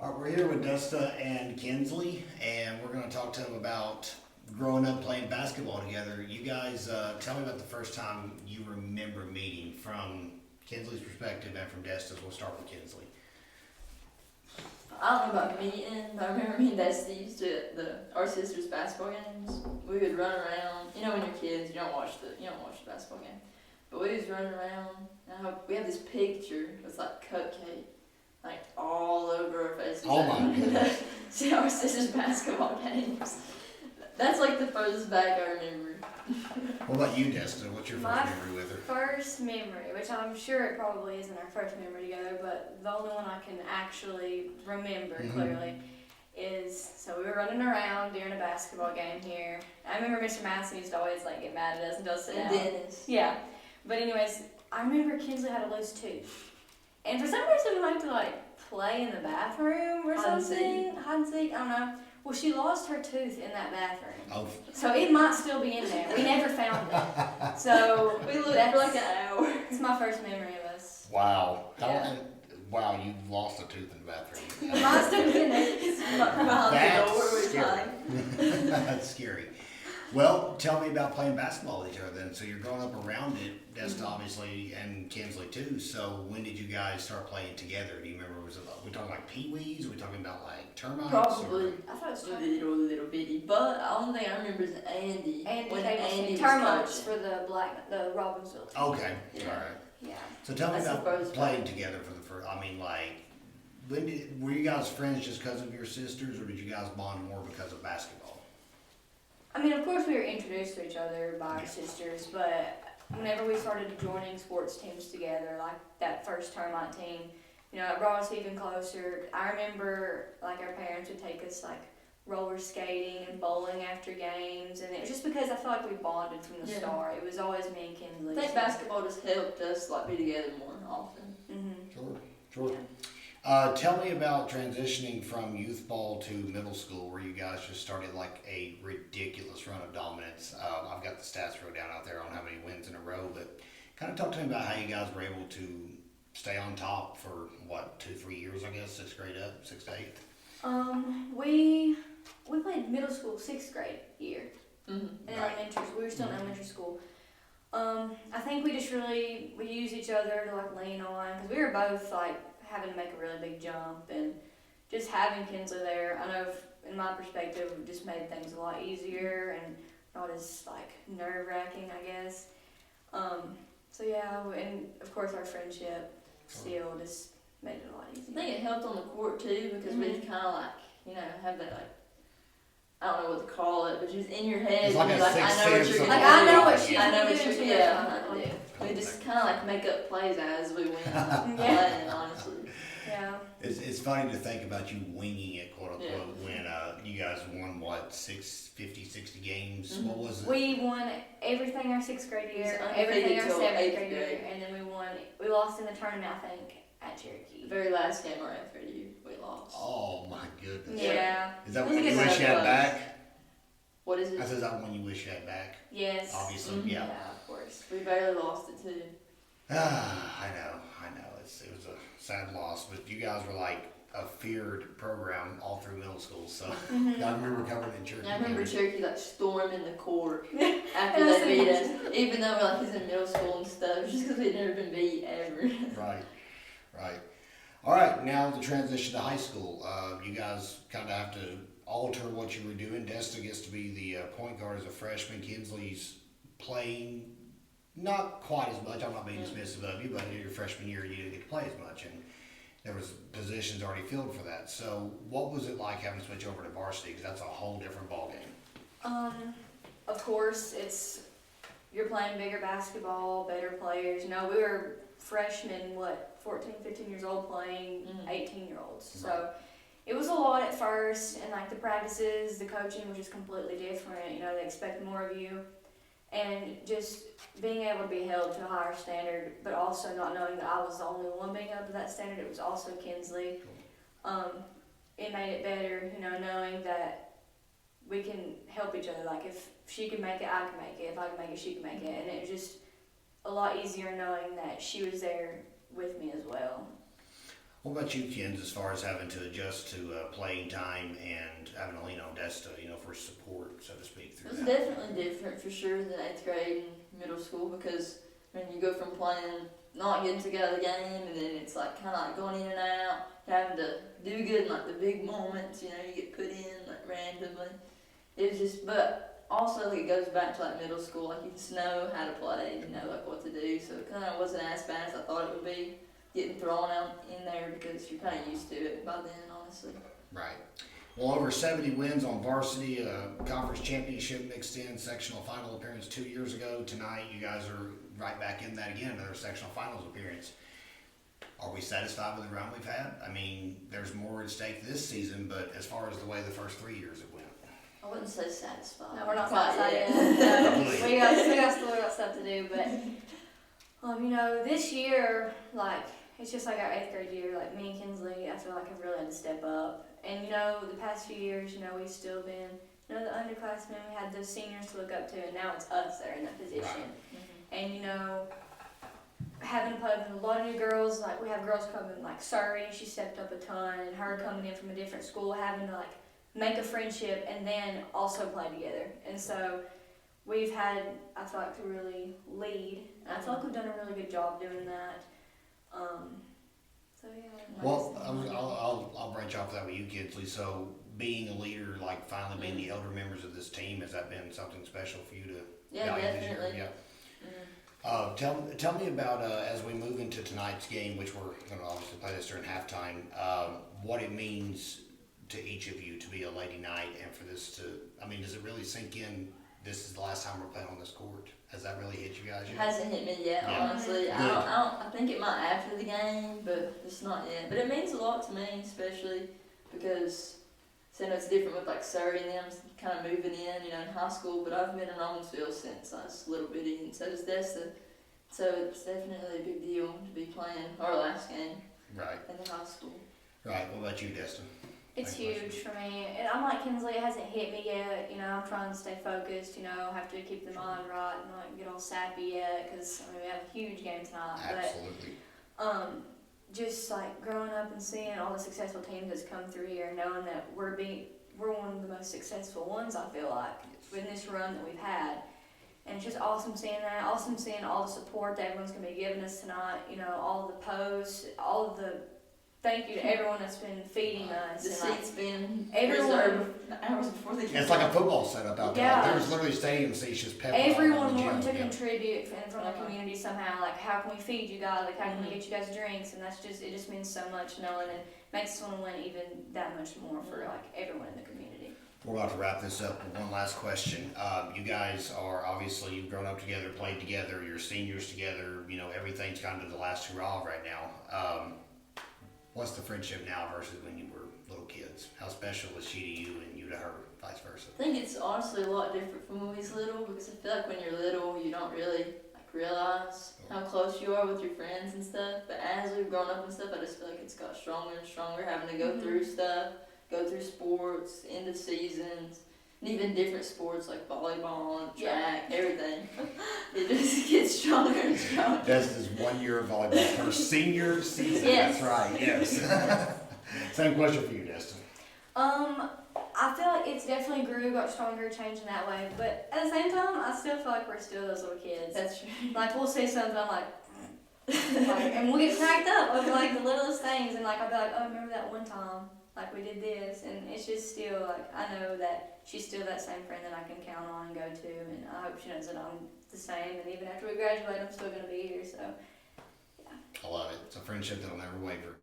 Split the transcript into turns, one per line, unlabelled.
All right, we're here with Desta and Kensley, and we're going to talk to them about growing up playing basketball together. You guys, tell me about the first time you remember meeting from Kensley's perspective and from Desta's. We'll start with Kensley.
I don't know about meeting, but I remember me and Desta used to our sisters' basketball games. We would run around. You know, when you're kids, you don't watch the basketball game, but we was running around. We have this picture with like cupcake, like all over our faces.
Oh my goodness!
See our sisters' basketball games. That's like the furthest back I remember.
What about you, Desta? What's your first memory with her?
First memory, which I'm sure it probably isn't our first memory together, but the only one I can actually remember clearly is, so we were running around during a basketball game here. I remember Mr. Madison used to always like get mad at us and tell us to sit down.
Dennis.
Yeah. But anyways, I remember Kensley had a loose tooth. And for some reason we like to like play in the bathroom or something. Hide and seek, I don't know. Well, she lost her tooth in that bathroom.
Oh.
So it might still be in there. We never found it. So
We looked for like an hour.
it's my first memory of us.
Wow!
Yeah.
Wow! You lost a tooth in the bathroom.
It might still be in there.
It's behind the door
That's
every
scary.
time.
That's scary. Well, tell me about playing basketball with each other then. So you're growing up around it, Desta obviously, and Kensley too. So when did you guys start playing together? Do you remember? Was it we talking like pee-wees? Are we talking about like termites?
Probably.
Or?
I thought it was little bitty, but the only thing I remember is Andy.
And
when
they
Andy was
termites
coaching.
for the Robbinsville team.
Okay,
Yeah.
all right.
Yeah.
So tell me
That's the
about
first
playing
one.
together for the first. I mean, like, were you guys friends just because of your sisters, or did you guys bond more because of basketball?
I mean, of course, we were introduced to each other by our
Yeah.
sisters, but whenever we started joining sports teams together, like that first termite team, you know, it brought us even closer. I remember, like, our parents would take us, like, roller skating and bowling after games, and it was just because I feel like we bonded from the
Yeah.
start. It was always me and Kensley.
I think basketball just helped us like be together more often.
Mm-hmm.
Sure. Tell me about transitioning from youth ball to middle school, where you guys just started like a ridiculous run of dominance. I've got the stats wrote down out there on how many wins in a row, but kind of talk to me about how you guys were able to stay on top for what, 2-3 years, I guess, sixth grade up, 6th to 8th.
We played middle school, 6th grade year.
Mm-hmm.
In
Right.
elementary, we were still in elementary school. I think we used each other to like lean on, because we were both like having to make a really big jump, and just having Kensley there, I know in my perspective, it just made things a lot easier and not as like nerve wracking, I guess. So yeah, and of course our friendship still just made it a lot
I
easier.
think it helped on the court too because we just kind of like, you know, have that like, I don't know what to call it, but just in your head,
It's like
you're
a
like, I
sixth
know what
sense
you're
of
gonna
Like, I
do.
know what she's
I know
gonna
what
do,
you're
so
yeah.
that's what I do.
We just kind of like make up plays as we went
Yeah.
playing, honestly.
Yeah.
It's funny to think about you winging it, quote unquote, when you guys won what, 60 games?
Mhm.
What was it?
We won everything our 6th grade year,
It was
everything our
undefeated till
7th
eighth
grade year,
grade.
and then we lost in the tournament, I think, at
The
Cherokee.
very last game right after you, we lost.
Oh my goodness.
Yeah.
Is that
It
what
was
you
against
wish you had
us.
back?
What is it?
I said, is that one you wish you had back?
Yes.
Obviously,
Mhm.
yeah.
Yeah, of course.
We barely lost it too.
I know. It was a sad loss, but you guys were like a feared program all through middle school. So I remember covering in Cherokee.
I remember Cherokee like storming the court after
That's
they beat us,
amazing.
even though we're like he's in middle school and stuff, just because we'd never been beat ever.
Right. All right, now the transition to high school. You guys kind of have to alter what you were doing. Desta gets to be the point guard as a freshman. Kinsley's playing not quite as much. I'm not being dismissive of you, but in your freshman year, you didn't get to play as much, and there was positions already filled for that. So, what was it like having to switch over to varsity? Because that's a whole different ballgame.
Of course, you're playing bigger basketball, better players. You know, we were freshmen, 14, 15 years old playing 18-year-olds. So it was a lot at first, and like the practices, the coaching was just completely different. You know, they expect more of you. And just being able to be held to a higher standard, but also not knowing that I was the only one being held to that standard. It was also Kensley. It made it better, you know, knowing that we can help each other. Like, if she can make it, I can make it. If I can make it, she can make it. And it was just a lot easier knowing that she was there with me as well.
What about you, Kens, as far as having to adjust to playing time and having to lean on Desta, for support, so to speak,
It
through
was
that?
definitely different for sure than 8th grade and middle school because you go from playing, not getting to go to the game, and then it's like kind of like going in and out, having to do good in like the big moments. You get put in like randomly. It was just, but also it goes back to like middle school. Like you just know how to play, you know like what to do. So it kind of wasn't as bad as I thought it would be getting thrown out in there because you're kind of used to it by then, honestly.
Right. Well, over 70 wins on varsity, conference championship mixed in, sectional final appearance 2 years ago. Tonight, you guys are right back in that again, another sectional finals appearance. Are we satisfied with the run we've had? I mean, there's more at stake this season, but as far as the way the first 3 years have went.
I wouldn't say satisfied.
No, we're not
Quite
satisfied
yet.
yet. No, we got still got stuff to do, but this year, like it's just like our 8th grade year. Like me and Kensley, I feel like have really had to step up. And the past few years, we've still been, the underclassmen. We had those seniors to look up to, and now it's us that are in that position.
Right.
And having to play with a lot of new girls. Like we have girls coming, like Surrey, she stepped up a ton, and her coming in from a different school, having to like make a friendship and then also play together. And so we've had, I feel like, to really lead, and I feel like we've done a really good job doing that. So yeah.
Well, I'll branch off that with you, Kinsley. So being a leader, like finally being the elder members of this team, has that been something special for you to
Yeah,
value this year?
definitely.
Yeah. Tell me about as we move into tonight's game, which we're going to obviously play this during halftime, what it means to each of you to be a Lady Knight, and for this to, does it really sink in? This is the last time we're playing on this court. Has that really hit you guys
It
yet?
hasn't hit me yet,
Yeah.
honestly. I think it might after the game, but it's not yet. But it means a lot to me, especially because it's different with like Surrey and them kind of moving in, in high school. But I've been in Robbinsville since I was a little bitty, and so does Desta. So it's definitely a big deal to be playing our last game
Right.
in the high school.
Right. What about you, Desta?
It's
Same
huge for me. And I'm like Kensley, it hasn't hit me yet. I'm trying to stay focused, have to keep the mind right and not get all sappy yet because we have a huge game tonight.
Absolutely.
But just like growing up and seeing all the successful teams that's come through here, knowing that we're one of the most successful ones, I feel like, in this run that we've had. And it's just awesome seeing that, awesome seeing all the support that everyone's going to be giving us tonight, all the posts, all of the thank you to everyone that's been feeding us.
The
and
seats been
everyone-
reserved hours before the game.
It's like a football setup out there.
Yeah.
There's literally stadium seats just peppered all
everyone
around the
wanting to
gym. Yeah.
contribute from the community somehow. Like, how can we feed you guys? Like, how can we get you guys drinks? And it just means so much knowing and makes us want to win even that much more for like everyone in the community.
We're about to wrap this up with one last question. You guys are obviously, you've grown up together, played together, you're seniors together, everything's kind of the last hurrah right now. What's the friendship now versus when you were little kids? How special was she to you and you to her, vice versa?
I think it's honestly a lot different from when we was little because I feel like when you're little you don't really realize how close you are with your friends and stuff. But as we've grown up and stuff, I just feel like it's got stronger and stronger having to go through stuff, go through sports, end of seasons, and even different sports like volleyball and track, everything. It just gets stronger and stronger.
Desta's 1 year of volleyball, her senior season.
Yes.
That's right, yes. Same question for you, Desta.
I feel like it's definitely grew, got stronger, changed in that way. But at the same time, I still feel like we're still those little kids.
That's true.
Like, we'll say something, I'm like, and we'll get cracked up over like the littlest things, and like I'll be like, oh, remember that one time, like we did this, and it's just still like I know that she's still that same friend that I can count on and go to, and I hope she knows that I'm the same, and even after we graduate, I'm still gonna be here. So, yeah.
I love it. It's a friendship that'll never waver.